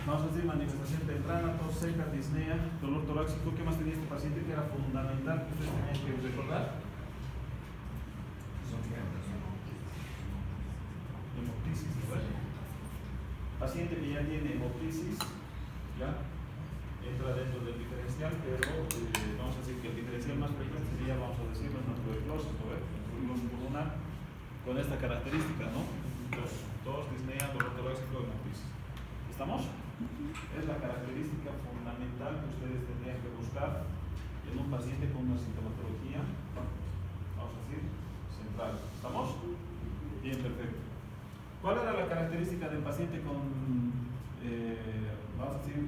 Vamos a decir manifestación temprana, tos seca, disnea, dolor torácico. ¿Qué más tenía este paciente que era fundamental que ustedes tenían que recordar? Hemoptisis, ¿no? Paciente que ya tiene hemoptisis, ya entra dentro del diferencial, pero vamos a decir que el diferencial más frecuente sería, vamos a decirlo, una tuberculosis, ¿no? Tuberculosis pulmonar con esta característica, ¿no? Tos, disnea, dolor torácico, hemoptisis. ¿Estamos? Es la característica fundamental que ustedes tendrían que buscar en un paciente con una sintomatología, vamos a decir, central. ¿Estamos? Bien, perfecto. ¿Cuál era la característica del paciente con, vamos a decir,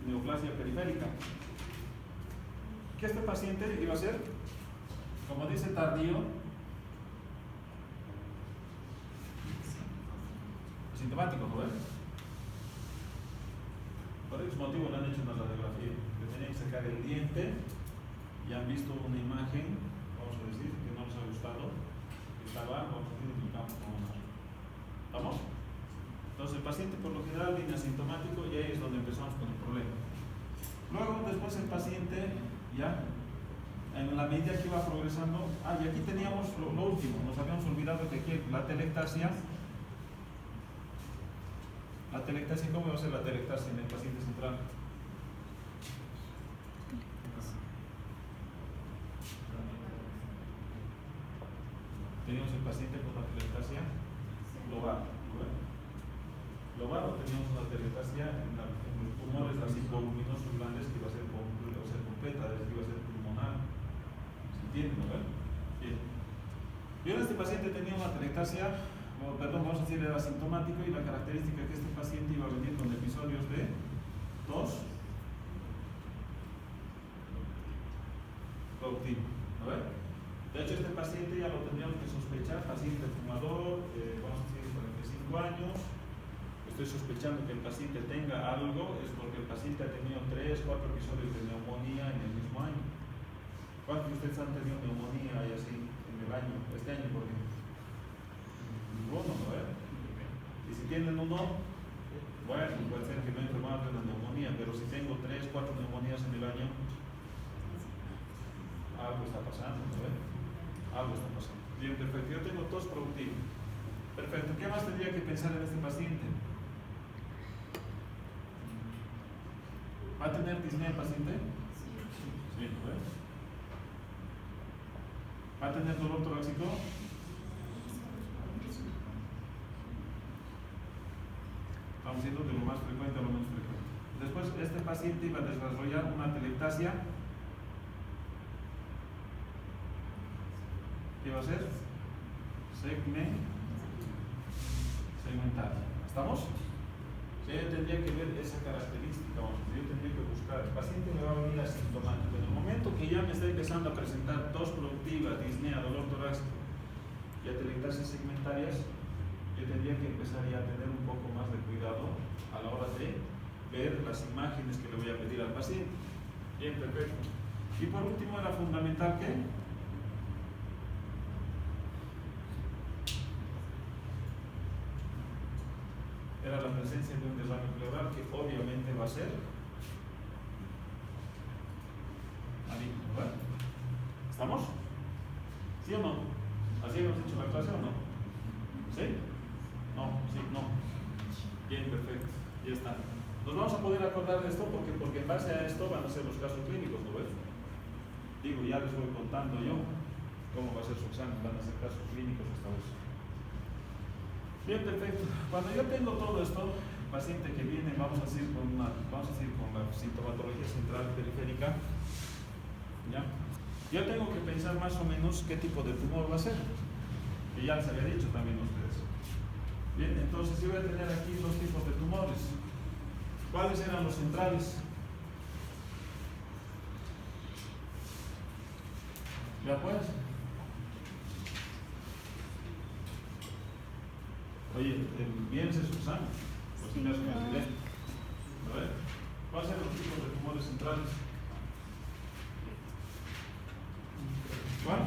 neoplasia periférica? Que este paciente iba a ser, como dice tardío, sintomático, ¿no ves? Por ese motivo le han hecho una radiografía, que tenían que sacar el diente y han visto una imagen, vamos a decir, que no les ha gustado, que estaba, vamos a decir, en el campo pulmonar. ¿Estamos? Entonces el paciente por lo general viene asintomático y ahí es donde empezamos con el problema. Luego, después el paciente, ya, en la medida que iba progresando, y aquí teníamos lo último, nos habíamos olvidado que aquí la telectasia, ¿cómo va a ser la telectasia en el paciente central? Teníamos el paciente con una telectasia lobar, o teníamos una telectasia en los pulmones así voluminosos grandes que iba a ser completa, es decir, iba a ser pulmonar. ¿Se entiende, no? Bien. Yo en este paciente tenía una telectasia, vamos a decir, era asintomático, y la característica que este paciente iba a venir con episodios de tos productiva. ¿No ves? De hecho, este paciente ya lo tendríamos que sospechar, paciente fumador, vamos a decir 45 años. Estoy sospechando que el paciente tenga algo, es porque el paciente ha tenido 3, 4 episodios de neumonía en el mismo año. ¿Cuántos de ustedes han tenido neumonía y así en el año, este año, por ejemplo? Ninguno, ¿no ves? Y si tienen uno, bueno, puede ser que no he enfermado de una neumonía, pero si tengo 3, 4 neumonías en el año, algo está pasando, ¿no ves? Algo está pasando. Bien, perfecto. Yo tengo tos productiva. Perfecto. ¿Qué más tendría que pensar en este paciente? ¿Va a tener disnea el paciente? Sí, ¿no ves? ¿Va a tener dolor torácico? Vamos yendo de lo más frecuente a lo menos frecuente. Después, este paciente iba a desarrollar una telectasia. ¿Qué va a ser? Segmentaria. ¿Estamos? Yo tendría que ver esa característica, yo tendría que buscar. El paciente me va a venir asintomático. En el momento que ya me está empezando a presentar tos productiva, disnea, dolor torácico y atelectasias segmentarias, yo tendría que empezar ya a tener un poco más de cuidado a la hora de ver las imágenes que le voy a pedir al paciente. Bien, perfecto. Y por último, era fundamental que era la presencia de un derrame pleural, que obviamente va a ser maligno, ¿verdad? ¿Estamos? ¿Sí o no? ¿Así hemos hecho la clase o no? ¿Sí? No, sí, no. Bien, perfecto. Ya está. Nos vamos a poder acordar de esto porque en base a esto van a ser los casos clínicos, ¿no ves? Digo, ya les voy contando yo cómo va a ser su examen, van a ser casos clínicos esta vez. Bien, perfecto. Cuando yo tengo todo esto, paciente que viene, vamos a decir con la sintomatología central periférica, ¿ya? Yo tengo que pensar más o menos qué tipo de tumor va a ser, que ya les había dicho también a ustedes. Bien, entonces yo voy a tener aquí dos tipos de tumores. ¿Cuáles eran los centrales? ¿Ya pues? Oye, bien se Susana, pues si me hace una idea. A ver, ¿cuáles son los tipos de tumores centrales? ¿Cuál?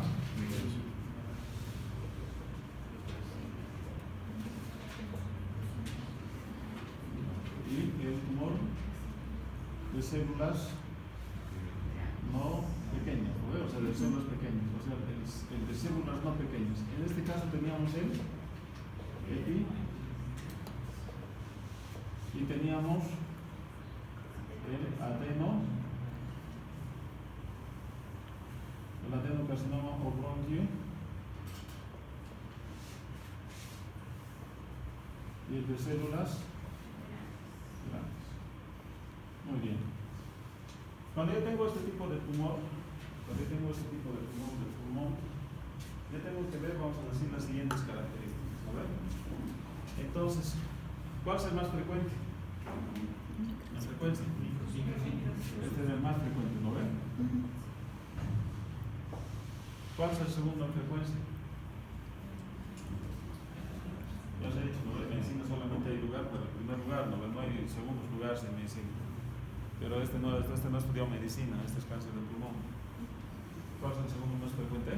un tumor de células no pequeñas, ¿no? O sea, de células pequeñas, o sea, el de células no pequeñas. En este caso teníamos el EPI y teníamos el adenocarcinoma o bronquio y el de células grandes. Muy bien. Cuando yo tengo este tipo de tumor, del pulmón, yo tengo que ver, vamos a decir, las siguientes características. ¿A ver? Entonces, ¿cuál es el más frecuente? La frecuencia. Este es el más frecuente, ¿no ven? ¿Cuál es el segundo en frecuencia? Ya os he dicho, ¿no? En medicina solamente hay lugar para el primer lugar, no hay segundos lugares en medicina. Pero este no estudió medicina, este es cáncer de pulmón. ¿Cuál es el segundo más frecuente?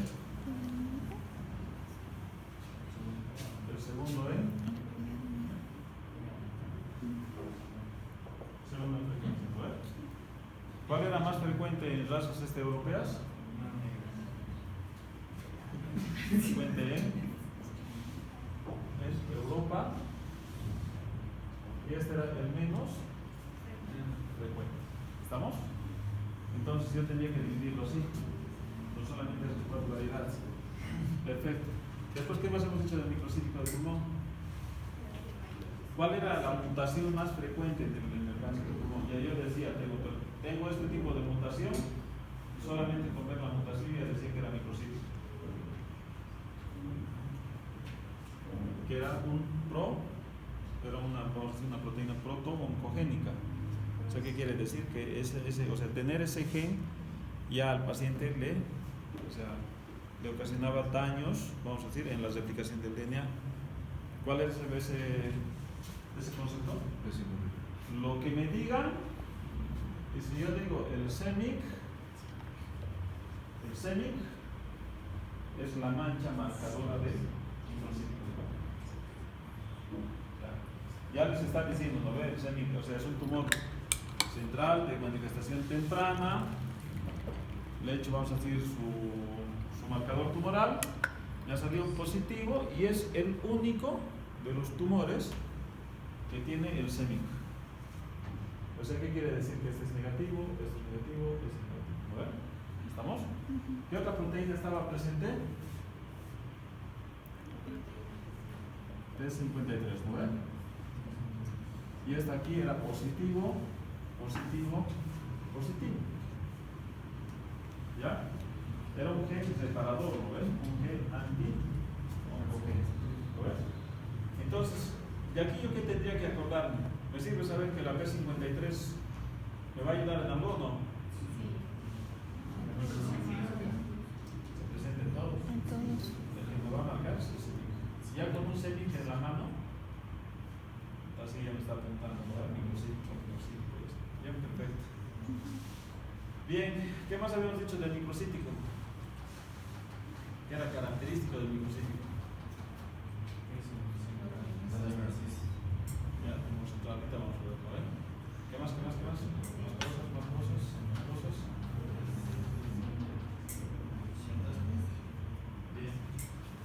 El segundo en segunda frecuencia, ¿no? ¿Cuál era más frecuente en razas europeas? Frecuente en Europa, y este era el menos frecuente. ¿Estamos? Entonces yo tendría que dividirlo así, no solamente las cuatro variedades. Perfecto. Después, ¿qué más hemos dicho del microcítico del pulmón? ¿Cuál era la mutación más frecuente en el cáncer de pulmón? Ya yo decía, tengo este tipo de mutación, y solamente con ver la mutación ya decía que era microcítico. Que era una proteína proto-oncogénica. O sea, ¿qué quiere decir? Que tener ese gen ya al paciente le ocasionaba daños, vamos a decir, en la replicación del DNA. ¿Cuál es ese concepto? Lo que me digan, y si yo digo el CEMIC es la mancha marcadora de microcítico. Ya les está diciendo, ¿no ve? O sea, es un tumor central de manifestación temprana. Le he hecho, vamos a decir, su marcador tumoral. Me ha salido positivo y es el único de los tumores que tiene el CEMIC. O sea, ¿qué quiere decir? Que este es negativo, este es negativo, este es negativo. ¿No ven? ¿Estamos? ¿Qué otra proteína estaba presente? T53, ¿no ven? Y esta aquí era positivo. ¿Ya? Era un gen reparador, ¿no ven? Un gen anti-oncogénico. ¿Lo ven? Entonces, de aquí yo qué tendría que acordarme. ¿Me sirve saber que la P53 me va a ayudar en algo o no? Se presenta en todos. El que me va a marcar es el CEMIC. Ya con un CEMIC en la mano, así ya me está apuntando, ¿no? Microcítico. Bien, perfecto. Bien, ¿qué más habíamos dicho del microcítico? ¿Qué era característico del microcítico? Ya, tenemos ahorita vamos a ver, ¿vale? ¿Qué más? Más cosas. Bien.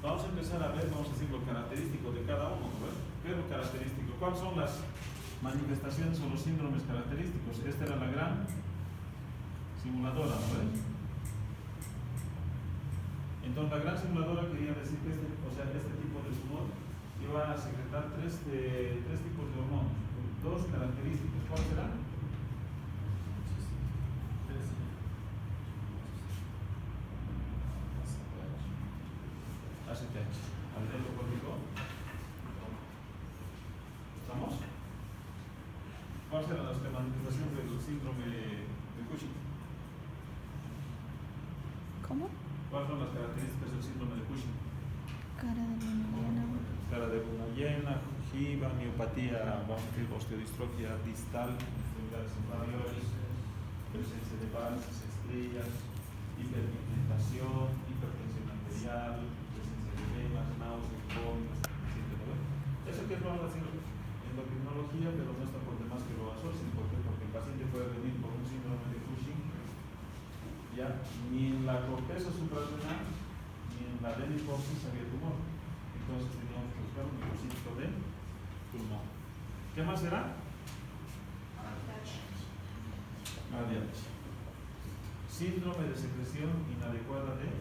Vamos a empezar a ver, vamos a decir lo característico de cada uno, ¿no? ¿Qué es lo característico? ¿Cuáles son las manifestaciones o los síndromes característicos? Esta era la gran simuladora, ¿no ves? Entonces la gran simuladora quería decir que este tipo de tumor iba a secretar tres tipos de hormonas, dos características. ¿Cuáles serán? ACTH, aldehído córtico. ¿Estamos? ¿Cuáles eran las manifestaciones del síndrome de Cushing? ¿Cómo? ¿Cuáles son las características del síndrome de Cushing? Cara de luna llena, gingiva, miopatía, vamos a decir, osteodistrofia distal, extremidades inferiores, presencia de varices, estrellas, hiperpigmentación, hipertensión arterial, presencia de edemas, náuseas, vómitos, etc. Eso que es, vamos a decir, endocrinología, pero no está por demás que lo presa suprarrenal ni en la adenohipófisis había tumor. Entonces teníamos que buscar un microcito de pulmón. ¿Qué más será? ADH. Síndrome de secreción inadecuada de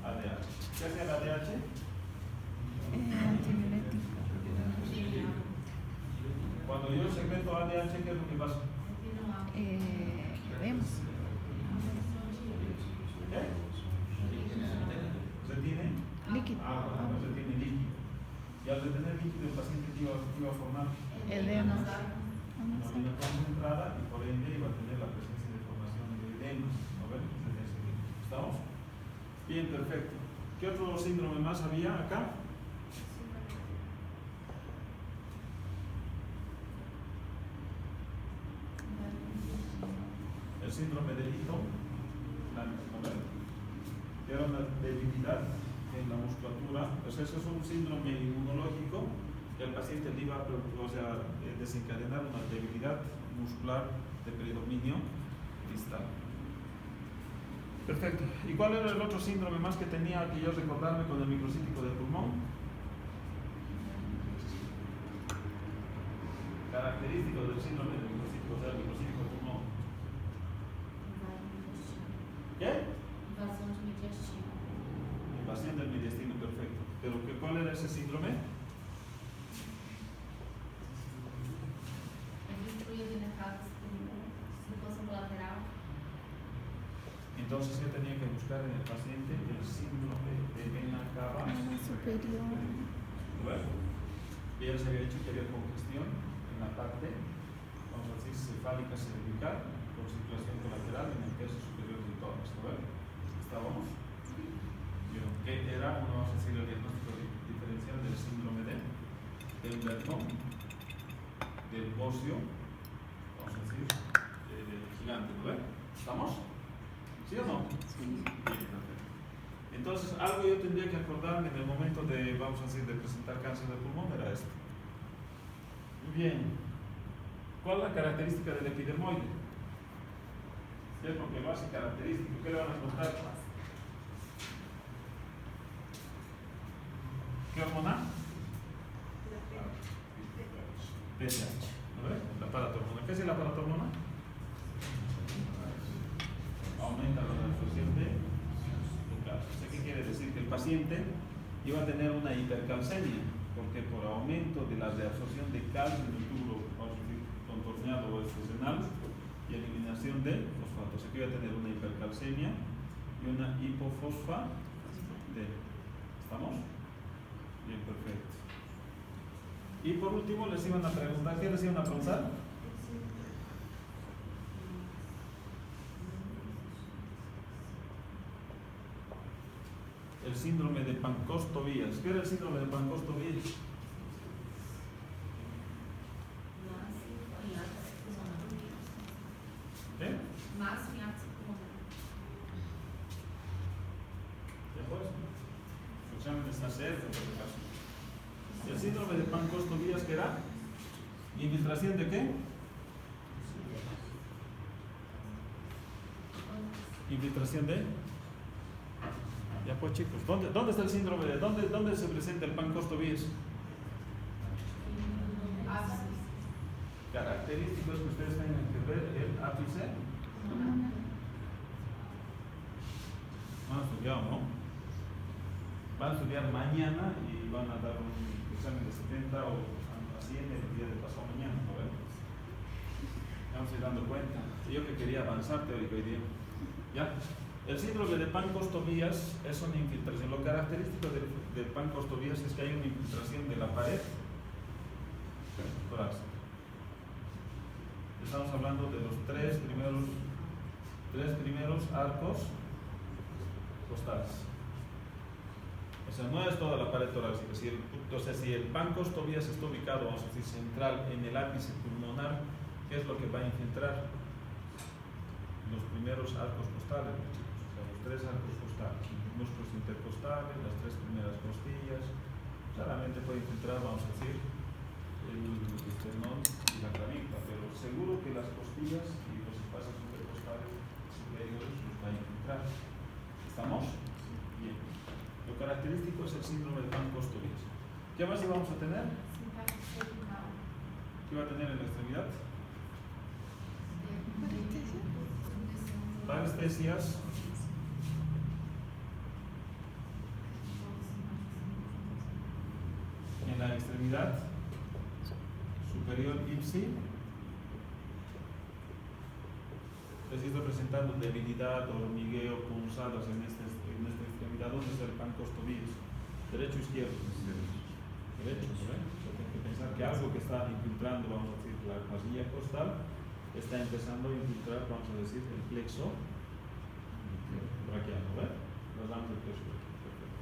ADH. ¿Qué hace el ADH? Antidiurético. Cuando yo secreto ADH, ¿qué es lo que pasa? Vemos. ¿Qué? ¿Retiene? Líquido. No retiene líquido. Y al retener líquido, el paciente iba a formar Edema. una orina concentrada y por ende iba a tener la presencia de formación de edema. ¿No ven? ¿Estamos? Bien, perfecto. ¿Qué otro síndrome más había acá? El síndrome de Hito, que era una debilidad en la musculatura. Pues eso es un síndrome inmunológico que al paciente le iba a desencadenar una debilidad muscular de predominio distal. Perfecto. ¿Y cuál era el otro síndrome más que tenía que yo recordarme con el microcítico del pulmón? Característico del síndrome del microcítico, o sea, el microcítico del pulmón. ¿Qué? Invasión del mediastino, perfecto. ¿Pero cuál era ese síndrome? Entonces yo tenía que buscar en el paciente el síndrome de vena cava superior. Bueno, ya se había dicho que había congestión en la parte, vamos a decir, cefálica cervical con circulación colateral en el tercio superior del tórax. ¿No ven? ¿Estábamos? Bien, ¿qué era? Uno, vamos a decir, el diagnóstico diferencial del síndrome de Templeton, del bocio, vamos a decir, gigante. ¿No ven? ¿Estamos? ¿Sí o no? Sí. Bien, perfecto. Entonces, algo yo tendría que acordarme en el momento de, vamos a decir, de presentar cáncer de pulmón era esto. Muy bien. ¿Cuál es la característica del epidermoide? ¿Qué es lo que lo hace característico? ¿Qué le van a encontrar? ¿Qué hormona? PSH. ¿No ves? La paratormona. ¿Qué es la paratormona? Aumenta la absorción de calcio. ¿Qué quiere decir? Que el paciente iba a tener una hipercalcemia, porque por aumento de la reabsorción de calcio en el tubo, vamos a decir, contorneado o extrarenal y eliminación de fosfato. O sea que iba a tener una hipercalcemia y una hipofosfa D. ¿Estamos? Bien, perfecto. Y por último les iban a preguntar, ¿qué les iban a preguntar? El síndrome de Pancoast-Tobías. ¿Qué era el síndrome de Pancoast-Tobías? ¿Qué? Ya pues, su examen está cerca, por si acaso. El síndrome de Pancoast-Tobías, ¿qué era? ¿Infiltración de qué? ¿Infiltración de? Ya pues chicos, ¿dónde está el síndrome de? ¿Dónde se presenta el Pancoast-Tobías? Característicos que ustedes tengan que ver el ápice. Van a estudiar, ¿no? Van a estudiar mañana y van a dar un examen de 70 o a 100 el día de pasado mañana, ¿no ven? Vamos a ir dando cuenta. Yo que quería avanzar teórico hoy día. ¿Ya? El síndrome de Pancoast-Tobías es una infiltración. Lo característico de Pancoast-Tobías es que hay una infiltración de la pared torácica. Estamos hablando de los tres primeros arcos costales. O sea, no es toda la pared torácica. Si el Pancoast-Tobías está ubicado, vamos a decir, central en el ápice pulmonar, ¿qué es lo que va a infiltrar? Los primeros arcos costales. Tres arcos costales, los músculos intercostales, las tres primeras costillas. Claramente puede infiltrar, vamos a decir, el esternón y la clavícula, pero seguro que las costillas y los espacios intercostales superiores los va a infiltrar. ¿Estamos? característico es el síndrome de Pancoast-Tobias. ¿Qué más íbamos a tener? ¿Qué iba a tener en la extremidad? Parestesias. En la extremidad superior ipsi. Les estoy presentando debilidad, hormigueo, punzadas en esta extremidad. ¿Dónde es el Pancoast-Tobias? ¿Derecho o izquierdo? Derecho, ¿no? Tengo que pensar que algo que está infiltrando, vamos a decir, la masilla costal, está empezando a infiltrar, vamos a decir, el plexo braquial, ¿no? Las ramas del plexo braquial. Perfecto.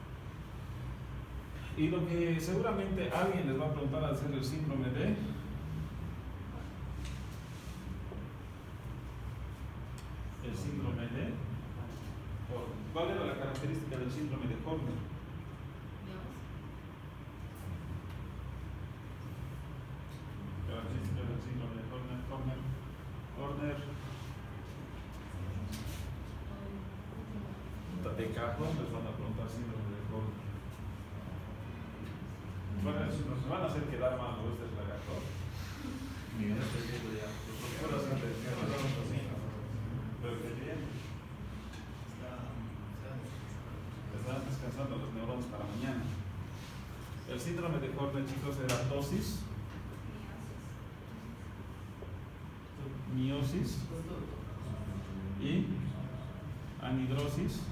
Y lo que seguramente alguien les va a preguntar al hacer el síndrome de Horner. ¿Cuál era la característica del síndrome de Horner? Característica del síndrome de Horner. De cajón les van a preguntar síndrome de Horner. Bueno, nos van a hacer quedar mal, ¿no? Este es la cajón. Miguel, estoy viendo ya. Pero que bien. Están descansando los neuronas para mañana. El síndrome de Horner, chicos, era tosis, miosis y anhidrosis.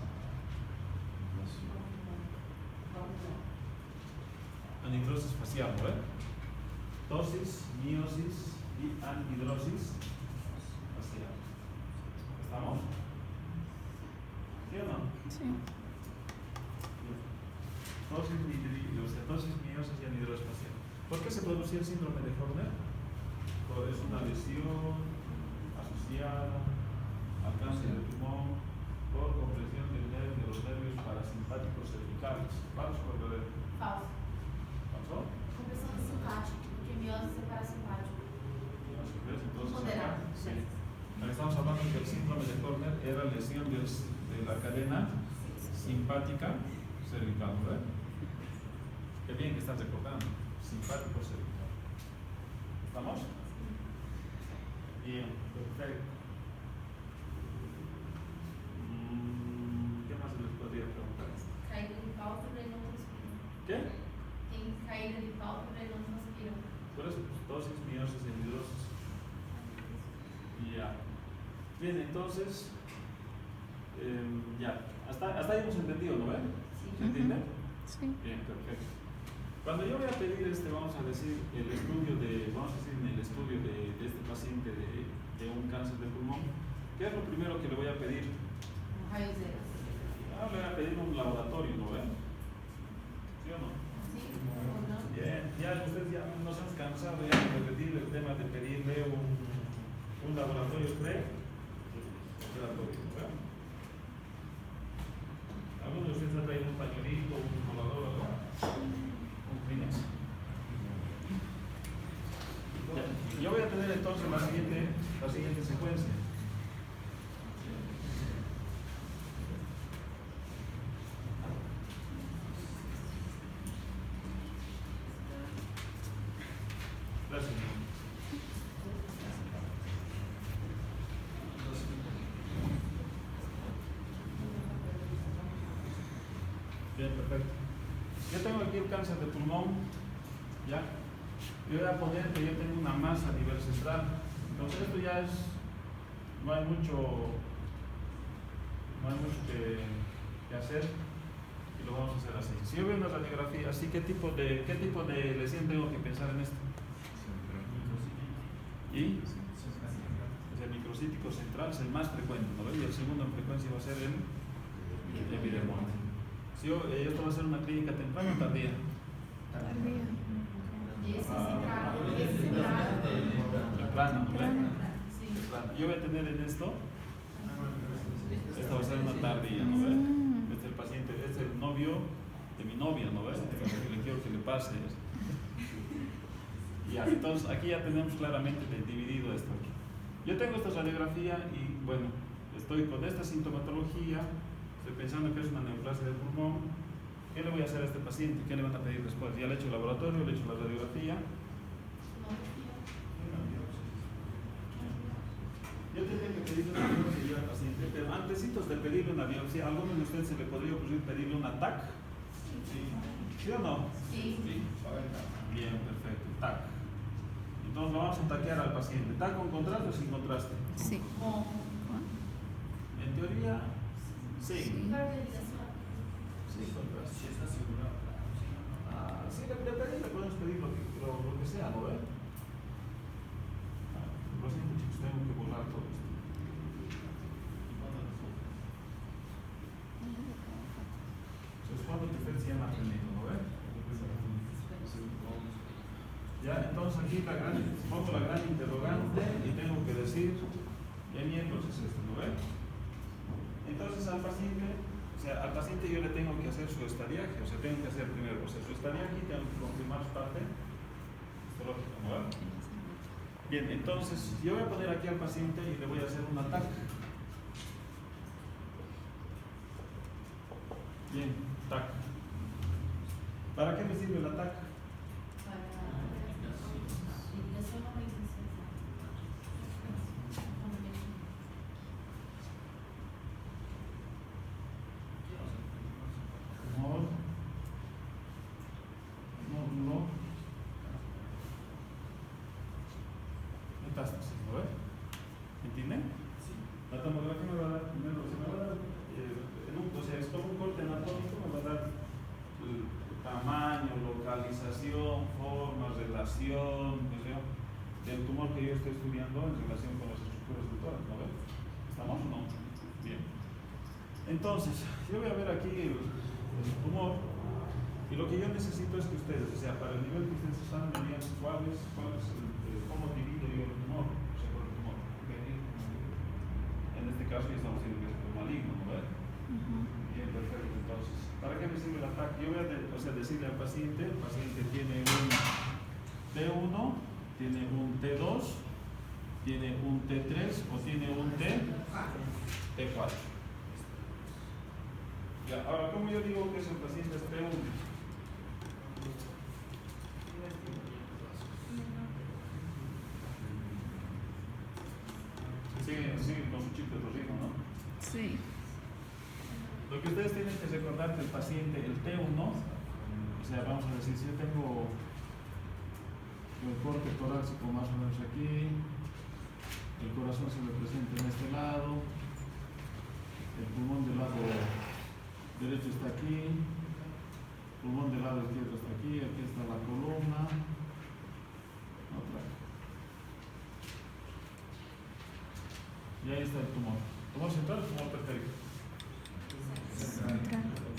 Anhidrosis facial, ¿no? Tosis, miosis y anhidrosis facial. ¿Estamos? ¿Sí o no? Sí. Tosis, miosis y anhidrosis facial. ¿Por qué se producía el síndrome de Horner? Es una lesión asociada al cáncer de pulmón por compresión de los nervios parasimpáticos cervicales. ¿Falso o verdadero? Falso. ¿Falso? Compressão simpática, porque miose é parasimpático. Entonces, Moderado. sí. Estamos hablando que el síndrome de Horner era lesión de la cadena simpática cervical, ¿verdad? Qué bien que estás recordando. Simpático cervical. ¿Estamos? Bien, perfecto. ¿Qué más se les podría preguntar? Caída de pálpebra e não transpira. ¿Qué? Tem caída de pálpebra e não transpira. Por eso, pues, tosis, miosis y anhidrosis. Ya. Bien, entonces, ya. Hasta ahí hemos entendido, ¿no ven? Sí. ¿Se entiende? Sí. Bien, perfecto. Cuando yo voy a pedir vamos a decir, el estudio vamos a decir, en el estudio de este paciente de un cáncer de pulmón, ¿qué es lo primero que le voy a pedir? Raios X. Le voy a pedir un laboratorio, ¿no ven? ¿Sí o no? Sí ou não? Bien, ya ustedes ya nos hemos cansado ya de repetir el tema de pedirle un laboratorio pre-operatorio, ¿verdad? ¿Alguno de ustedes ha traído un pañuelito, un colador, algo? Un Kleenex. Ya, yo voy a tener entonces la siguiente secuencia. Gracias. Bien, perfecto. Yo tengo aquí el cáncer de pulmón, ¿ya? Yo voy a poner que yo tengo una masa a nivel central. Entonces esto ya es, no hay mucho que hacer y lo vamos a hacer así. Si yo veo una radiografía así, ¿qué tipo de lesión tengo que pensar en esto? Y el microcítico central es el más frecuente, ¿no? Y el segundo en frecuencia va a ser el epidermoide. Si esto va a ser una clínica temprana o tardía. Tardía. Esse central. Esse central. Temprano, ¿no? Sim. Temprano. Yo voy a tener en esto va a ser una tardía, ¿no ves? Este es el paciente, este es el novio de mi novia, ¿no ves? Que le quiero que le pase. Ya, entonces aquí ya tenemos claramente dividido esto aquí. Yo tengo esta radiografía y bueno, estoy con esta sintomatología, estoy pensando que es una neoplasia del pulmón, ¿ok? ¿qué le voy a hacer a este paciente? ¿Qué le van a pedir después? Ya le he hecho el laboratorio, le he hecho la radiografía. Yo tendría que pedirle una biopsia al paciente, pero antesitos de pedirle una biopsia, ¿a alguno de ustedes se le podría ocurrir pedirle una TAC? ¿Sí o no? Sí. Bien, perfecto. TAC. Entonces lo vamos a taquear al paciente. ¿TAC con contraste o sin contraste? Sí. En teoría, sí. Sí. Sí, contraste. Sí, le podemos pedir lo que sea, ¿no ve? Lo siento, chicos, tengo que borrar todo esto. Se supone que usted se llama René, ¿no ve? Ya, entonces aquí pongo la gran interrogante y tengo que decir, ¿qué miembros es esto, no ve? Entonces al paciente yo le tengo que hacer su estadiaje, o sea, tengo que hacer primero, su estadiaje y tengo que confirmar su parte histológica, ¿no ve? Bien, entonces yo voy a poner aquí al paciente y le voy a hacer un TAC. Bien, TAC. ¿Para qué me sirve el TAC? Nódulo. Metástasis, ¿no ve? ¿Entienden? La tomografía me va a dar primero, se me va a dar, o sea, es como un corte anatómico, me va a dar el tamaño, localización, forma, relación, o sea, del tumor que yo estoy estudiando en relación con las estructuras del tórax, ¿no ve? ¿Estamos o no? Bien. Entonces, yo voy a ver aquí el tumor y lo que yo necesito es que ustedes, o sea, para el nivel que ustedes están, me digan cuál es cómo divido yo el tumor, o sea, por el tumor. En este caso ya estamos diciendo que es un maligno, ¿no ve? Bien, perfecto. Entonces, ¿para qué me sirve el ataque? Yo voy a decirle al paciente, el paciente tiene un T1, tiene un T2, tiene un T3 o tiene un T4. Ya, ahora, ¿cómo yo digo que es el paciente es T1? Siguen con su chip de torrino, ¿no? Sí. Lo que ustedes tienen que recordar que el paciente, el T1, o sea, vamos a decir, si yo tengo el corte torácico más o menos aquí, el corazón se me presenta en este lado, el pulmón del lado derecho está aquí, el pulmón del lado izquierdo está aquí está la columna, otra. Y ahí está el tumor. ¿Tumor central o tumor periférico?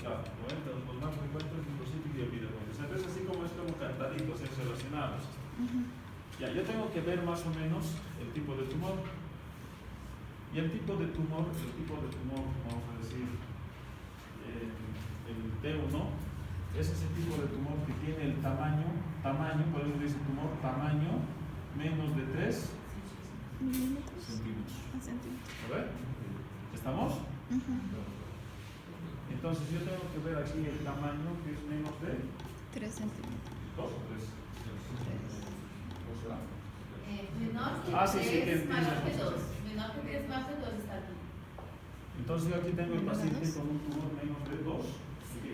Claro, los más frecuentes inclusive y epidermoides. Entonces así como es como cantaditos, es relacionados. Ya, yo tengo que ver más o menos el tipo de tumor. Y el tipo de tumor, vamos a decir, el T1, es ese tipo de tumor que tiene el tamaño, por eso dice tumor, tamaño menos de 3 centímetros. ¿A ver? ¿Estamos? Entonces yo tengo que ver aquí el tamaño que es menos de 3 centímetros. 2 o 3. Menor que Ah, sí, 3, sí, mayor que sí. 2. Menor que 3, más que 2 está aquí. Entonces yo aquí tengo el paciente con un tumor menos de 2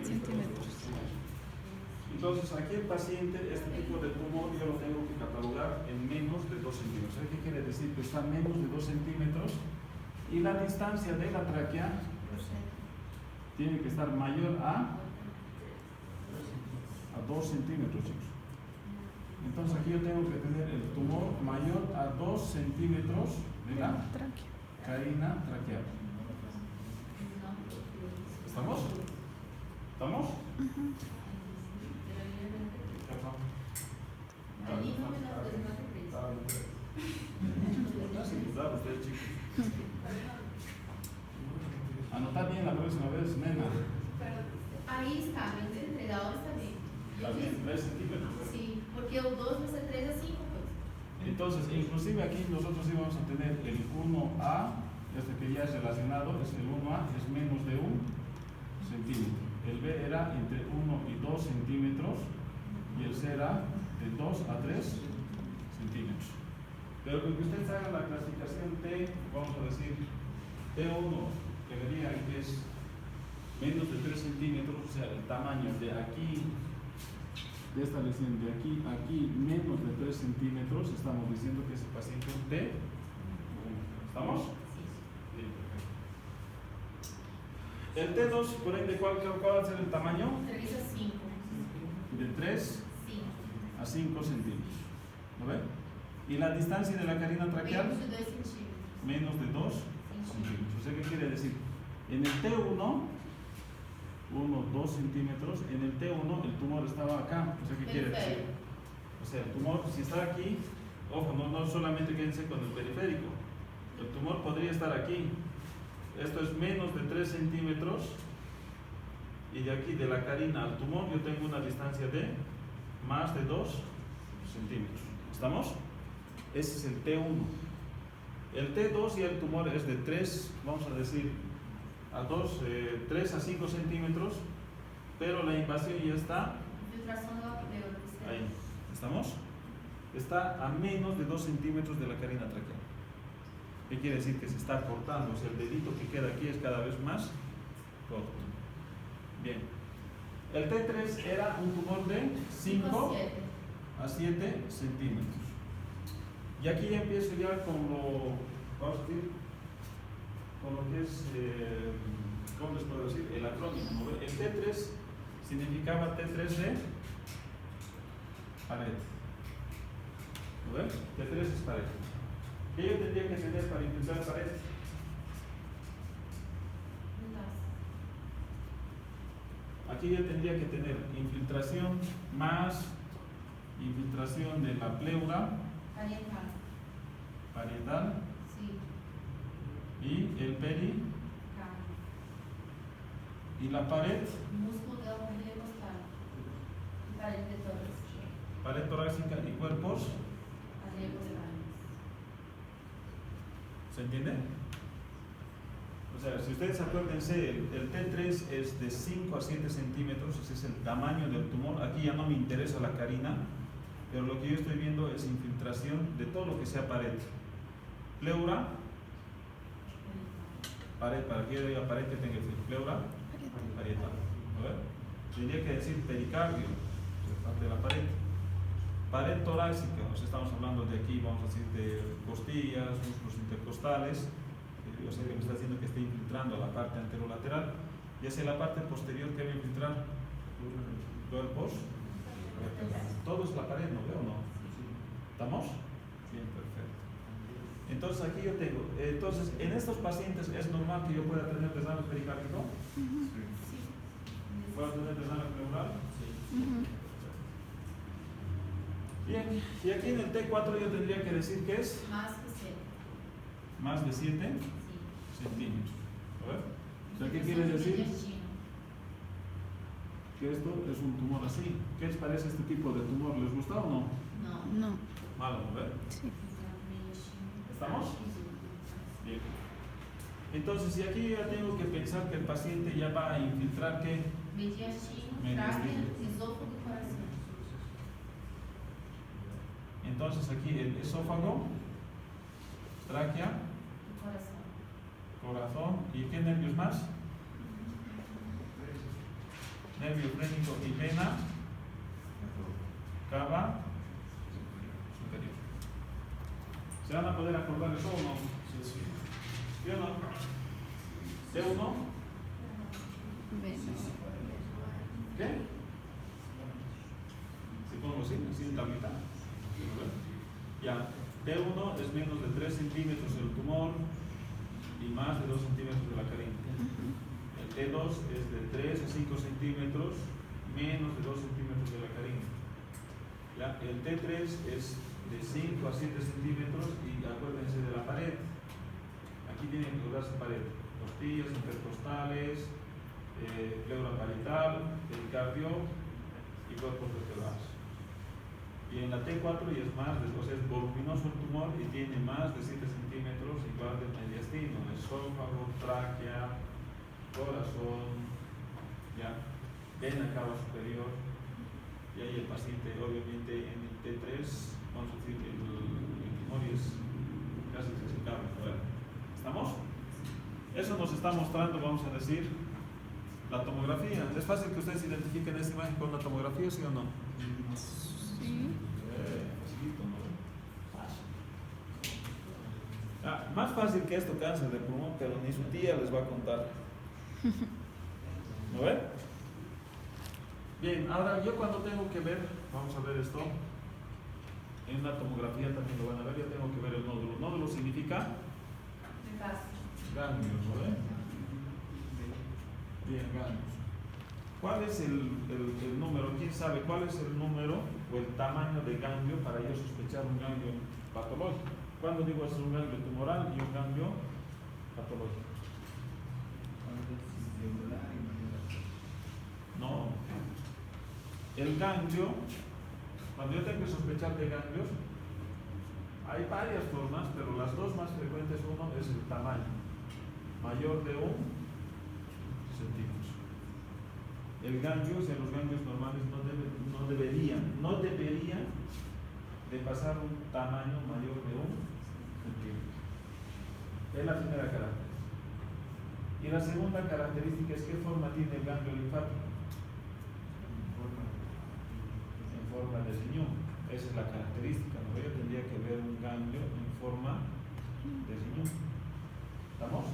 Centímetros. Entonces aquí el paciente, este tipo de tumor yo lo tengo que catalogar en menos de 2 centímetros. ¿Qué quiere decir? Que está menos de 2 centímetros y la distancia de la tráquea tiene que estar mayor a 2 centímetros, chicos. Entonces aquí yo tengo que tener el tumor mayor a 2 centímetros de la carina traqueal. ¿Estamos? ¿Estamos? Ahí no me da 3, más que 3. Ustedes, chicos. Anotar bien la próxima vez, nena. Ahí está, el entrenador está bien. También 3 centímetros. Sí, porque el 2 va a ser 3 a 5, pues. Entonces, inclusive aquí nosotros sí vamos a tener el 1A, este que ya es relacionado, es el 1A, es menos de 1 centímetro. el B era entre 1 y 2 centímetros y el C era de 2 a 3 centímetros. Pero con que ustedes hagan la clasificación T, vamos a decir T1, que verían que es menos de 3 centímetros, o sea, el tamaño de aquí, de esta lesión de aquí a aquí, menos de 3 centímetros, estamos diciendo que ese paciente es T1. ¿Estamos? Bien, perfecto. El T2, por ende, ¿cuál va a ser el tamaño? 3 a 5. De 3 5. a 5 centímetros. ¿Lo ven? ¿Y la distancia de la carina traqueal? Menos de 2 centímetros. Menos de 2 centímetros. O sea, ¿qué quiere decir? En el T1, 2 centímetros, en el T1 el tumor estaba acá. O sea, ¿qué quiere decir? O sea, el tumor, si está aquí, ojo, no solamente quédense con el periférico. El tumor podría estar aquí. Esto es menos de 3 centímetros. Y de aquí, de la carina al tumor, yo tengo una distancia de más de 2 centímetros. ¿Estamos? Ese es el T1. El T2 y el tumor es de 3, vamos a decir, a 3 a 5 centímetros, pero la invasión ya está Infiltración de la pleura. ahí. ¿Estamos? Está a menos de 2 centímetros de la carina traqueal. ¿Qué quiere decir? Que se está cortando, o sea, el dedito que queda aquí es cada vez más corto. Bien. El T3 era un tumor de 5 a 7 centímetros. Y aquí ya empiezo ya con lo, vamos a decir, con lo que es, ¿cómo les puedo decir? El acrónimo. ¿No? El T3 significaba T3 de pared. ¿Lo ven? T3 es pared. ¿Qué yo tendría que tener para infiltrar pared? Aquí yo tendría que tener infiltración más infiltración de la pleura parietal y el peri y la pared, Músculo de la pandilla costal. Y pared de tórax. pared torácica y cuerpos. ¿Se entiende? O sea, si ustedes acuérdense, el T3 es de 5 a 7 centímetros, ese es el tamaño del tumor. Aquí ya no me interesa la carina, pero lo que yo estoy viendo es infiltración de todo lo que sea pared. Pleura, pared, para que yo diga pared que tenga el pleura, parietal. A ver, tendría que decir pericardio, parte de la pared. Pared torácica, o sea, estamos hablando de aquí, vamos a decir, de costillas, músculos intercostales. O sea, que me está diciendo que esté infiltrando a la parte anterolateral. Y hacia la parte posterior, ¿qué va a infiltrar? Cuerpos. Todo es la pared, ¿no veo? ¿No? ¿Estamos? Bien, perfecto. Entonces aquí yo tengo, entonces en estos pacientes es normal que yo pueda tener desarme pericárdico. ¿Puedo tener desarme pleural? Sí. Bien, y aquí en el T4 yo tendría que decir que es Más que 7. más de 7 centímetros. A ver, o sea, ¿qué quiere decir? Que esto es un tumor así. ¿Qué les parece este tipo de tumor? ¿Les gusta o no? No. Malo, ¿no? ¿Ver? Sí. ¿Estamos? Bien. Entonces, y aquí ya tengo que pensar que el paciente ya va a infiltrar ¿qué? Mediastino, Mediastino. tráquea, esófago y corazón. Entonces aquí el esófago, tráquea, Y corazón. corazón, ¿y qué nervios más? Nervio frénico y vena, cava superior. ¿Se van a poder acordar eso o no? ¿Sí o no? ¿C1? Vemos. ¿Qué? Si pongo así en tablita. Ya, T1 es menos de 3 centímetros el tumor y más de 2 centímetros de la carina. El T2 es de 3 a 5 centímetros, menos de 2 centímetros de la carina. Ya, el T3 es de 5 a 7 centímetros y acuérdense de la pared. Aquí tienen que lograrse pared. Costillas, intercostales, pleura parietal, pericardio y cuerpos vertebrales. Y en la T4 ya es más, o sea, es voluminoso el tumor y tiene más de 7 centímetros, igual del mediastino, esófago, tráquea, corazón, ya. en la cava superior, y ahí el paciente, obviamente, en el T3, vamos a decir que el equimorio es casi explicable, ¿no? ¿Estamos? Eso nos está mostrando, vamos a decir, la tomografía. ¿Es fácil que ustedes identifiquen esta imagen con la tomografía, sí o no? Sí. Facilito, ¿no? Más fácil que esto, cáncer de pulmón, pero ni su tía les va a contar. ¿No ven? Bien, ahora yo cuando tengo que ver, vamos a ver esto, en la tomografía también lo van a ver, yo tengo que ver el nódulo. Nódulo significa ganglios, ¿no ven? Bien, ganglios. ¿Cuál es el número? ¿Quién sabe cuál es el número o el tamaño de ganglio para yo sospechar un ganglio patológico? Cuando digo es un ganglio tumoral y un ganglio patológico. No. El ganglio, cuando yo tengo que sospechar de ganglios, hay varias formas, pero las dos más frecuentes, uno es el tamaño, mayor de 1 centímetro. El ganglio, o sea, los ganglios normales no deberían de pasar un tamaño mayor de 1 centímetro. Es la primera característica. Y la segunda característica es qué forma tiene el ganglio linfático. En forma de riñón. Esa es la característica, ¿no? Yo tendría que ver un ganglio en forma de riñón. ¿Estamos?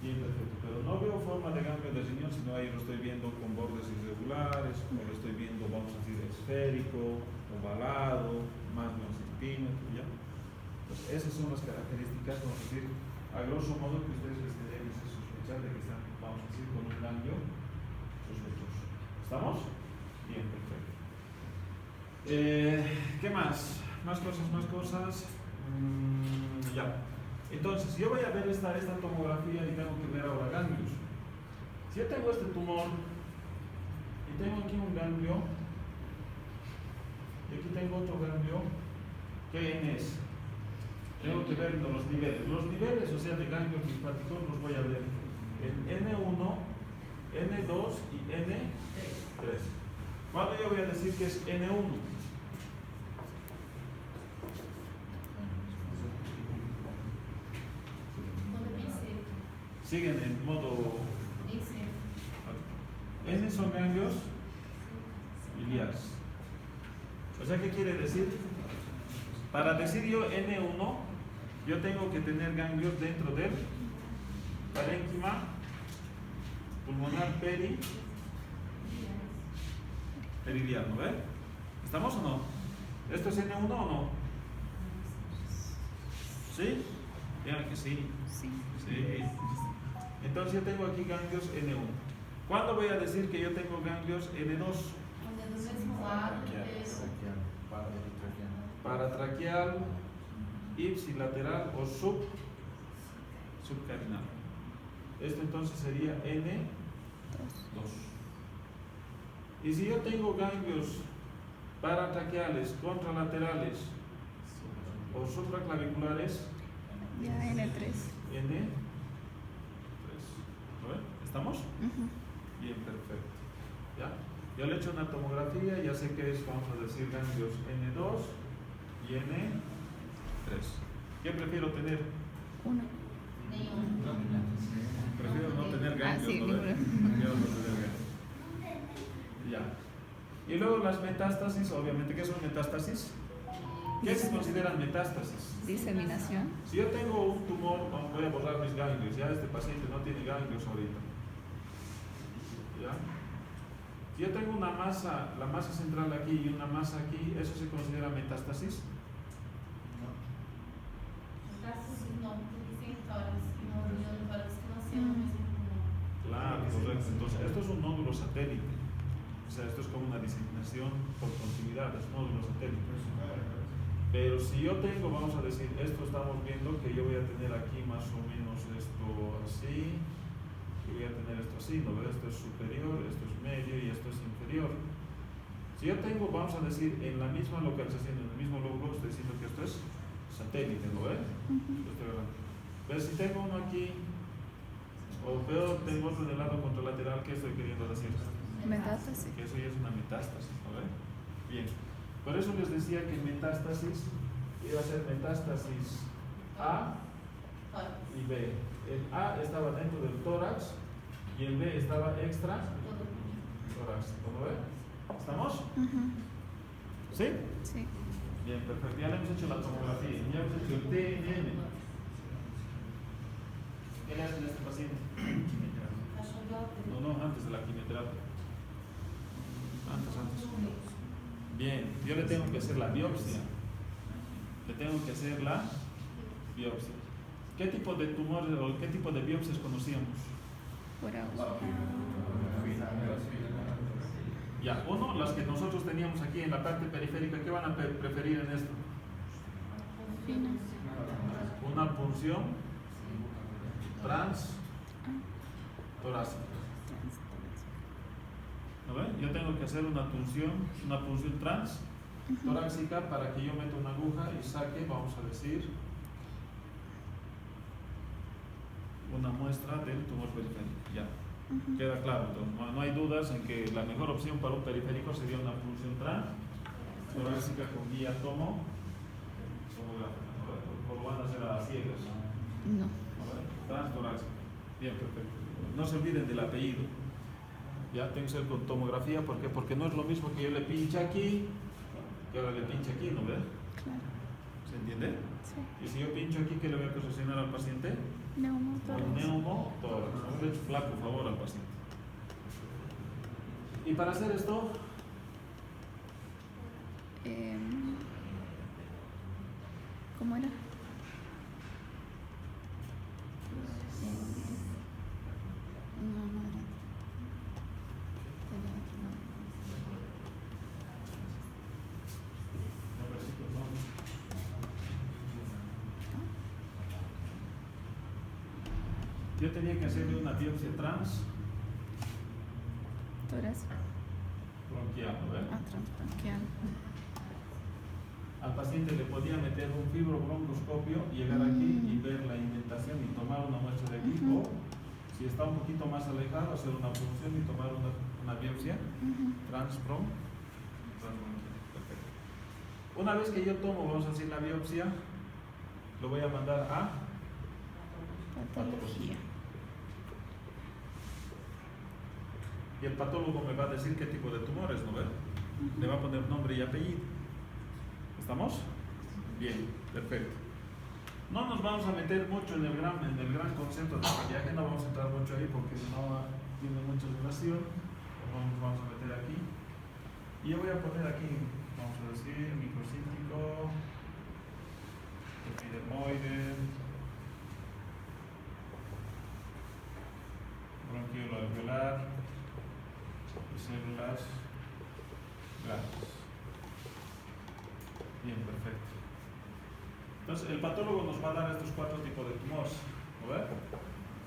Bien, perfecto. Pero no veo forma de ganglio de riñón, sino ahí lo estoy viendo con bordes irregulares, o lo estoy viendo, vamos a decir, esférico, ovalado, más de 1 centímetro, ¿ya? Entonces, esas son las características, vamos a decir, a grosso modo, que ustedes les deben sospechar de que están, vamos a decir, con un ganglio sospechoso. ¿Estamos? Bien, perfecto. ¿Qué más? Más cosas. Ya. Entonces, yo voy a ver esta tomografía y tengo que ver ahora ganglios. Si yo tengo este tumor y tengo aquí un ganglio y aquí tengo otro ganglio, ¿qué N es? Tengo que ver los niveles. Los niveles, o sea, de ganglios linfáticos los voy a ver en N1, N2 y N3. ¿Cuándo yo voy a decir que es N1? Siguen en modo. N son ganglios biliares. O sea, ¿qué quiere decir? Para decir yo N1, yo tengo que tener ganglios dentro del parénquima pulmonar periliar, ¿no ven? ¿Estamos o no? ¿Esto es N1 o no? ¿Sí? Vean que sí. Sí. Sí. Entonces yo tengo aquí ganglios N1. ¿Cuándo voy a decir que yo tengo ganglios N2? Paratraqueal, ipsilateral o subcarinal. Esto entonces sería N2. Y si yo tengo ganglios paratraqueales, contralaterales o supraclaviculares, Ya N3. N3. ¿No ven? ¿Estamos? Bien, perfecto. ¿Ya? Yo le he hecho una tomografía, ya sé que es, vamos a decir, ganglios N2 y N3. ¿Qué prefiero tener? Uno. Prefiero no tener ganglios, sí, ¿no ven? Prefiero no tener ganglios. Ya. Y luego las metástasis, obviamente, ¿qué son metástasis? ¿Qué se consideran metástasis? Diseminación. Si yo tengo un tumor, voy a borrar mis ganglios, ya este paciente no tiene ganglios ahorita. ¿Ya? Si yo tengo una masa, la masa central aquí y una masa aquí, ¿eso se considera metástasis? Claro, correcto. Entonces, esto es un nódulo satélite. O sea, esto es como una diseminación por continuidad, es un nódulo satélite. Pero si yo tengo, vamos a decir, esto estamos viendo que yo voy a tener aquí más o menos esto así, y voy a tener esto así, ¿no ves? Esto es superior, esto es medio y esto es inferior. Si yo tengo, vamos a decir, en la misma localización, en el mismo lóbulo, estoy diciendo que esto es satélite, ¿no ves? Pero si tengo uno aquí, o veo, tengo otro en el lado contralateral, ¿qué estoy queriendo decir? Metástasis. Que eso ya es una metástasis, ¿no ven? Bien. Por eso les decía que metástasis iba a ser metástasis A y B. El A estaba dentro del tórax y el B estaba extra tórax. ¿Cómo ven? ¿Estamos? ¿Sí? Sí. Bien, perfecto. Ya le hemos hecho la tomografía, ya hemos hecho el TNM. ¿Qué le hacen a este paciente? No, antes de la quimioterapia. Antes. Bien, yo le tengo que hacer la biopsia. ¿Qué tipo de tumores o qué tipo de biopsias conocíamos? Por agua. Ya, uno, las que nosotros teníamos aquí en la parte periférica, ¿qué van a preferir en esto? Fina. Una punción trans torácica. ¿No ven? Yo tengo que hacer una punción trans torácica para que yo meta una aguja y saque, vamos a decir, una muestra del tumor periférico. Ya. Queda claro, entonces, no hay dudas en que la mejor opción para un periférico sería una punción trans torácica con guía tomográfica. O lo van a hacer a ciegas. No. Trans torácica. Bien, perfecto. No se olviden del apellido. Ya tiene que ser con tomografía, ¿por qué? Porque no es lo mismo que yo le pinche aquí que ahora le pinche aquí, ¿no ves? Claro. ¿Se entiende? Sí. Y si yo pincho aquí, ¿qué le voy a posicionar al paciente? Neumotórax. Un neumotórax. Hemos hecho flaco favor al paciente. Y para hacer esto, ¿Cómo era? No era. yo tenía que hacerle una biopsia trans Torácica. bronquial, ¿no ves? Transbronquial. Al paciente le podía meter un fibrobroncoscopio, llegar aquí y ver la indentación y tomar una muestra de aquí, o si está un poquito más alejado, hacer una punción y tomar una biopsia transbronquial. Perfecto. Una vez que yo tomo, vamos a decir, la biopsia, lo voy a mandar a Patología. y el patólogo me va a decir qué tipo de tumores, ¿no ves? Le va a poner nombre y apellido. ¿Estamos? Bien, perfecto. No nos vamos a meter mucho en el gran concepto del viaje, no vamos a entrar mucho ahí porque no tiene mucha relación. Nos vamos a meter aquí. Y yo voy a poner aquí, vamos a decir, microcítico, epidermoide, bronquiolo alveolar y células grandes. Bien, perfecto. Entonces, el patólogo nos va a dar estos 4 tipos de tumores. ¿Lo ves?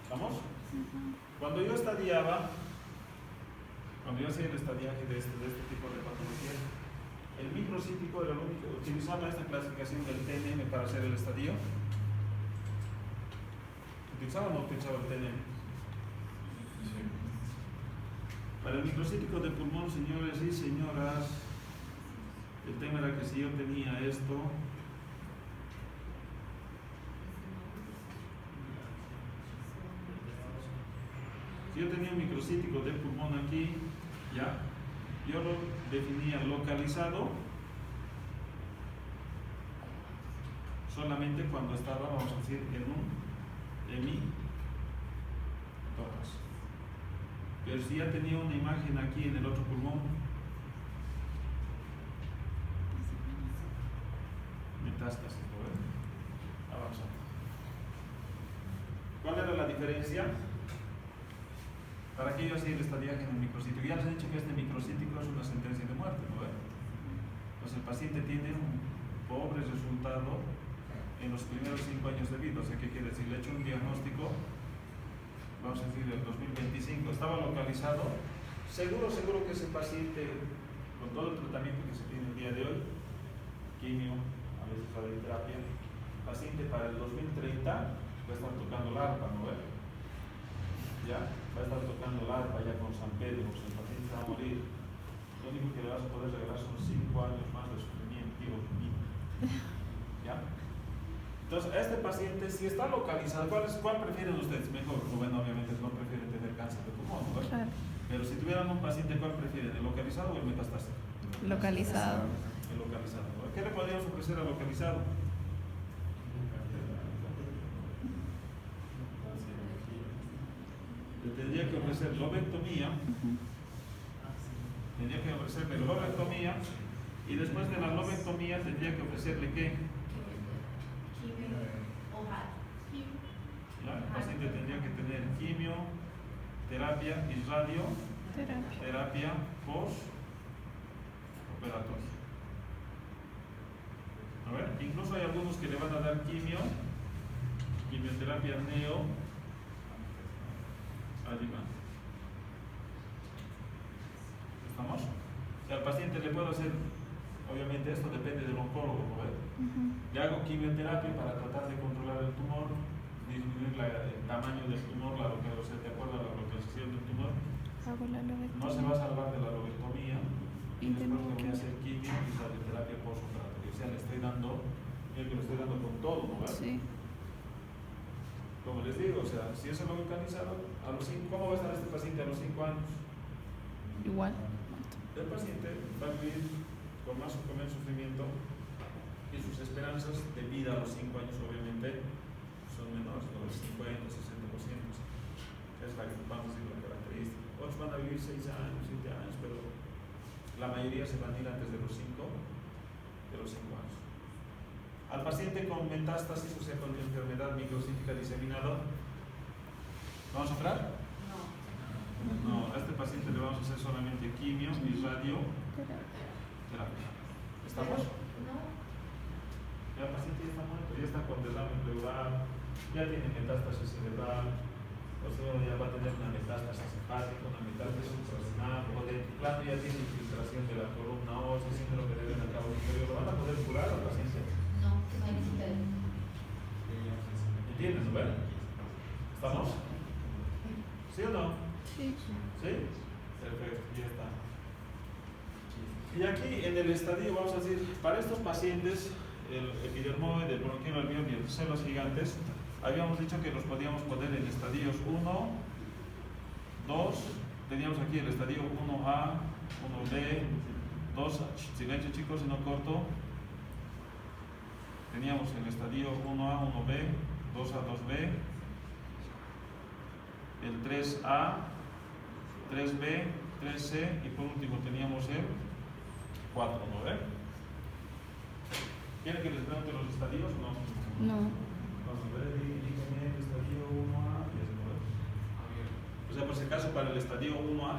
¿Estamos? Cuando yo hacía el estadiaje de este tipo de patologías, el microcítico era el único. Utilizaba esta clasificación del TNM para hacer el estadio. ¿Utilizaba o no utilizaba el TNM? Sí. Para el microcítico de pulmón, señores y señoras, el tema era que si yo tenía esto, si yo tenía un microcítico de pulmón aquí, ya, yo lo definía localizado solamente cuando estaba, vamos a decir, en un hemitórax. Pero si ya tenía una imagen aquí en el otro pulmón, metástasis, ¿no ven? Avanzando. ¿Cuál era la diferencia? ¿Para qué yo hacía el estadiaje en el microcítico? Ya les he dicho que este microcítico es una sentencia de muerte, ¿no ven? Pues el paciente tiene un pobre resultado en los primeros 5 años de vida. O sea, ¿qué quiere decir? Le he hecho un diagnóstico, vamos a decir, del 2025, estaba localizado. Seguro que ese paciente, con todo el tratamiento que se tiene el día de hoy, quimio, a veces radioterapia, el paciente para el 2030 va a estar tocando la arpa, ¿no ven? ya va a estar tocando el arpa ya con San Pedro, pues el paciente va a morir. Lo único que le vas a poder regalar son 5 años más de sufrimiento, digo, ¿ya? Entonces, a este paciente, si está localizado, ¿cuál prefieren ustedes? Mejor, bueno, obviamente no prefieren tener cáncer de pulmón, ¿no? Claro. Pero si tuvieran un paciente, ¿cuál prefieren? ¿El localizado o el metastásico? Localizado. El localizado. ¿Qué le podríamos ofrecer al localizado? Le tendría que ofrecer lobectomía, tendría que ofrecerle lobectomía, y después de la lobectomía tendría que ofrecerle ¿qué? ¿Ya? El paciente tendría que tener quimio, terapia y terapia post-operatoria. A ver, incluso hay algunos que le van a dar quimioterapia neoadjuvante. ¿Estamos? O sea, al paciente le puedo hacer, obviamente esto depende del oncólogo, ¿no? Le hago quimioterapia para tratar de controlar el tumor, disminuir el tamaño del tumor, de acuerdo a la localización del tumor. No se va a salvar de la lobectomía y después le voy a hacer quimio y radioterapia postoperatoria. O sea, le estoy dando con todo, ¿no? Sí. Como les digo, o sea, si eso lo localizado, ¿cómo va a estar este paciente a los 5 años? Igual. El paciente va a vivir con más o menos sufrimiento y sus esperanzas de vida a los 5 años obviamente son menores, ¿no? El 50, 60%. Es la, vamos a decir, la característica. Otros van a vivir 6 años, 7 años, pero la mayoría se van a ir antes de los 5 años. Al paciente con metástasis, o sea, con enfermedad microcítica diseminada, ¿vamos a operar? No, a este paciente le vamos a hacer solamente quimio y radioterapia. ¿Estamos? Ya el paciente ya está muerto, ya está con derrame pleural, ya tiene metástasis cerebral, o sea, ya va a tener una metástasis hepática, una metástasis suprarrenal, o de plano ya tiene infiltración de la columna ósea, síndrome de vena cava inferior. ¿Lo van a poder curar al paciente? No, no hay necesidad. ¿Entiendes, no? ¿Estamos? ¿Sí o no? Sí. ¿Sí? Perfecto, ya está. Y aquí en el estadio, vamos a decir, para estos pacientes, el epidermoide, el bronquio alveolo y el células gigantes, habíamos dicho que los podíamos poner en estadios 1, 2, teníamos aquí el estadio 1A, 1B, 2, silencio chicos, si no corto. Teníamos el estadio 1A, 1B, 2A, 2B, el 3A, 3B, 3C y por último teníamos el 4, ¿no ve? ¿Quieren que les pregunte los estadios o no? No. Vamos a ver, dígame el estadio 1A y el 9. O sea, por si acaso para el estadio 1A,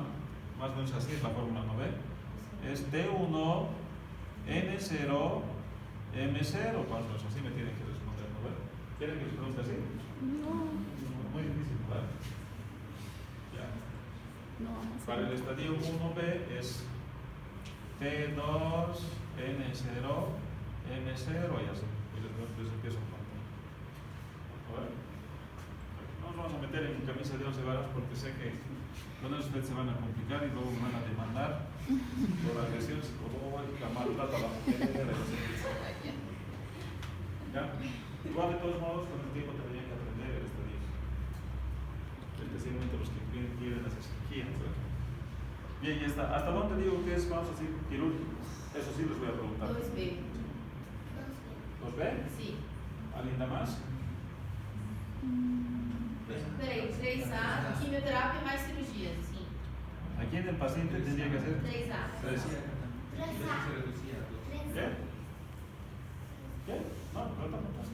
más o menos así es la fórmula, ¿no ve? Es T1, N0, M0, más o menos así me tienen que responder, ¿no ve? ¿Quieren que les pregunte así? No. Muy difícil, ¿vale? Ya. No vamos a Para el estadio 1B es T2, N0, M0 y así. Y les empiezo a contar. ¿Vale? No nos vamos a meter en camisa de 11 varas porque sé que con eso ustedes se van a complicar y luego me van a demandar por agresión psicológica, maltrato a la mujer, ¿ya? Igual de todos modos con el tiempo tendrían que aprender el estadio. Especialmente los que quieren hacer cirugía, ¿no? Bien, ya está. ¿Hasta dónde digo que es, vamos a decir, quirúrgico? Eso sí les voy a preguntar. 2B. ¿2B? Sí. ¿Alguien da más? Peraí, 3A, quimioterapia mais cirurgia, sim. Aquí en el paciente tendría que hacer 3A. 3. ¿Qué? ¿Qué? No, no tampoco.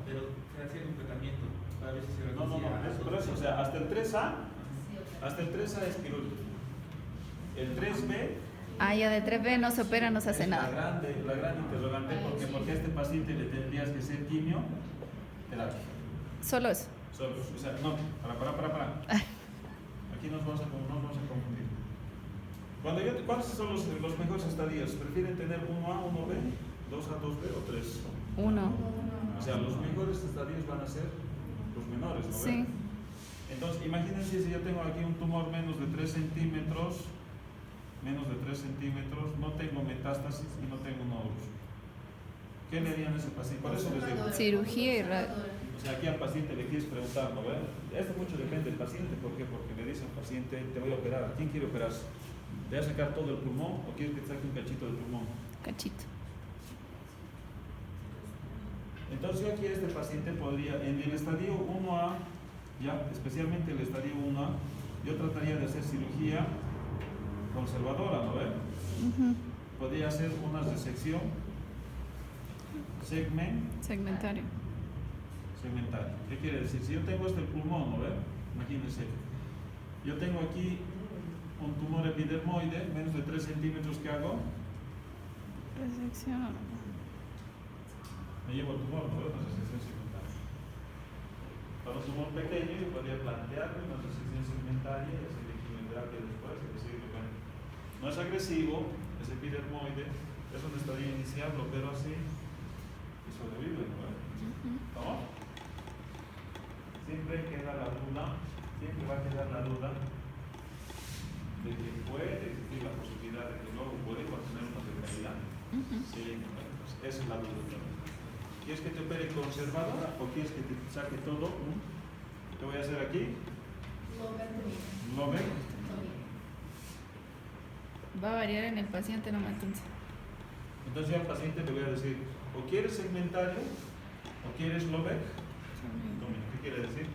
Pero se hacía un tratamiento para ver si se reducía. No, por eso, o sea, hasta el 3A, hasta el 3A es quirúrgico. El 3B Ah, ya de 3B no se opera, no se hace es nada. la gran interrogante, porque a este paciente le tendrías que hacer quimio, terapia. Solo eso. Solo, o sea, no, para. Aquí nos vamos a confundir. ¿Cuáles son los mejores estadios? ¿Prefieren tener 1A, 1B, 2A, 2B o 3? 1. O sea, los mejores estadios van a ser los menores, ¿no? Sí. Entonces, imagínense si yo tengo aquí un tumor menos de 3 centímetros, no tengo metástasis y no tengo nódulos. ¿Qué le harían a ese paciente? Por eso les digo. Cirugía y radio. O sea, aquí al paciente le quieres preguntar, ¿no? Esto mucho depende del paciente. ¿Por qué? Porque le dice al paciente, te voy a operar. ¿Quién quiere operarse? ¿Te vas a sacar todo el pulmón o quieres que te saque un cachito del pulmón? Cachito. Entonces yo aquí este paciente podría, en el estadio 1A, ya, especialmente el estadio 1A, yo trataría de hacer cirugía conservadora, ¿no ve? Podría hacer una resección Segmentario. segmentaria. ¿Qué quiere decir? Si yo tengo el pulmón, ¿no ve? Imagínense, yo tengo aquí un tumor epidermoide, menos de 3 centímetros, ¿qué hago? Resección. Me llevo el tumor, ¿no? Una resección segmentaria. Para un tumor pequeño yo podría plantearme una resección segmentaria y hacer quimioterapia después, es decir, bueno, no es agresivo, es epidermoide, es un estadio inicial, lo opero así y sobrevive, ¿no? ¿No? Siempre queda la duda, siempre va a quedar la duda de que puede existir la posibilidad de que luego puede tener una recaída. Sí, pues esa es la duda. ¿Quieres que te opere conservadora o quieres que te saque todo? Te voy a hacer aquí. ¿Lo ven? Va a variar en el paciente, no me entonces. Entonces yo al paciente le voy a decir, o quieres segmentario o quieres Lobeck. ¿Qué quiere decir?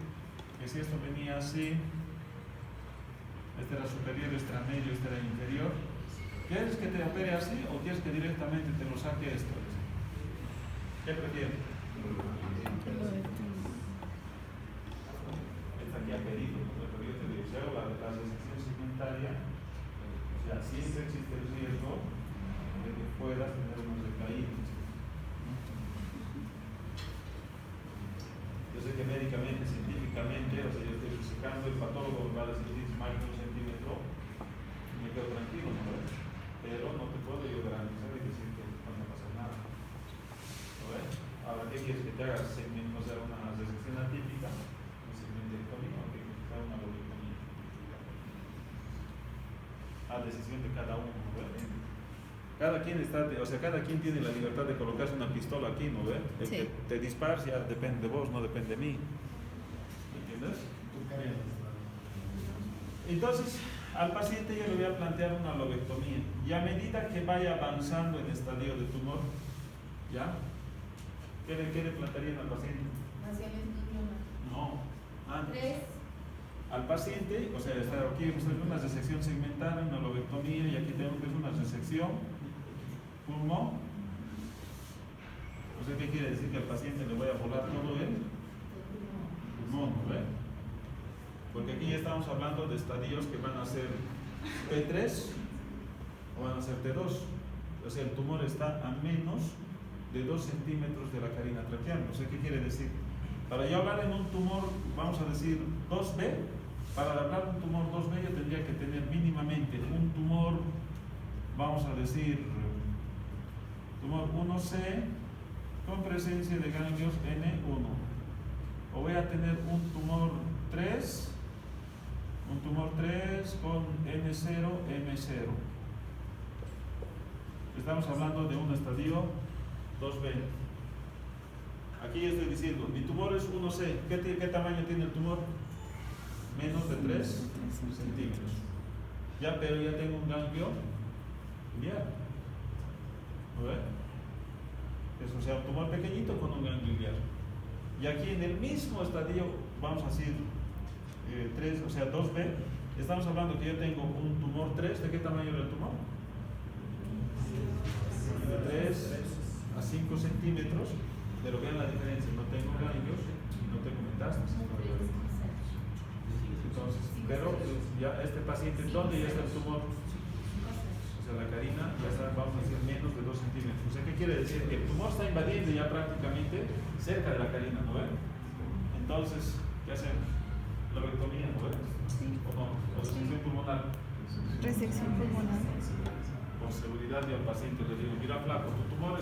Que si esto venía así, este era superior, este era medio, este era inferior, ¿quieres que te opere así o quieres que directamente te lo saque esto? ¿Qué prefieres? Esta aquí ha pedido, pero yo te digo, si hago la resección segmentaria, o sea, siempre existe el riesgo de que puedas tener unos recaídos. Yo sé que médicamente, científicamente, o sea, yo estoy resecando, el patólogo va a decir más de 1 centímetro, y me quedo tranquilo, ¿no? Pero no te puedo yo garantizar y decir que no va a pasar nada. ¿No ves? Ahora, ¿qué quieres que te hagas? O sea, una resección atípica, un segmentectomía, o que te haga una lobectomía. A decisión de cada uno, ¿no ves? Cada quien cada quien tiene la libertad de colocarse una pistola aquí, ¿no ves? El que te dispares ya depende de vos, no depende de mí. ¿Entiendes? Entonces, al paciente yo le voy a plantear una lobectomía. Y a medida que vaya avanzando en el estadio de tumor, ¿ya? ¿Qué le plantearían al paciente? No, antes. Al paciente, o sea, aquí hemos hecho una resección segmentaria, una lobectomía, y aquí tenemos que hacer una resección pulmón. O sea, ¿qué quiere decir? Que al paciente le voy a volar todo el pulmón, ¿no ve? Porque aquí ya estamos hablando de estadios que van a ser P3 o van a ser T2. O sea, el tumor está a menos de 2 centímetros de la carina traqueal. O sea, ¿qué quiere decir? Para yo hablar en un tumor, vamos a decir 2B, para hablar de un tumor 2B yo tendría que tener mínimamente un tumor, vamos a decir, tumor 1C con presencia de ganglios N1. O voy a tener un tumor 3 con N0, M0. Estamos hablando de un estadio 2B. Aquí estoy diciendo, mi tumor es 1C. ¿Qué tamaño tiene el tumor? Menos de 3 centímetros. Ya, pero ya tengo un ganglio iliar. ¿No ve? O sea, un tumor pequeñito con un ganglio iliar. Y aquí en el mismo estadio, vamos a decir 3, o sea 2B, estamos hablando que yo tengo un tumor 3. ¿De qué tamaño era el tumor? De 3 a 5 centímetros. Pero vean la diferencia, no tengo ganglios y no tengo metástasis. Entonces, pero ya este paciente, ¿dónde ya está el tumor? O sea, la carina ya está, vamos a decir, menos de 2 centímetros. O sea, ¿qué quiere decir? Que el tumor está invadiendo ya prácticamente cerca de la carina, ¿no ven? Entonces, ¿qué hacemos? Lobectomía, ¿no ven? Sí. ¿O no? O resección pulmonar. Resección pulmonar. Con seguridad yo al paciente le digo, mira flaco, tu tumor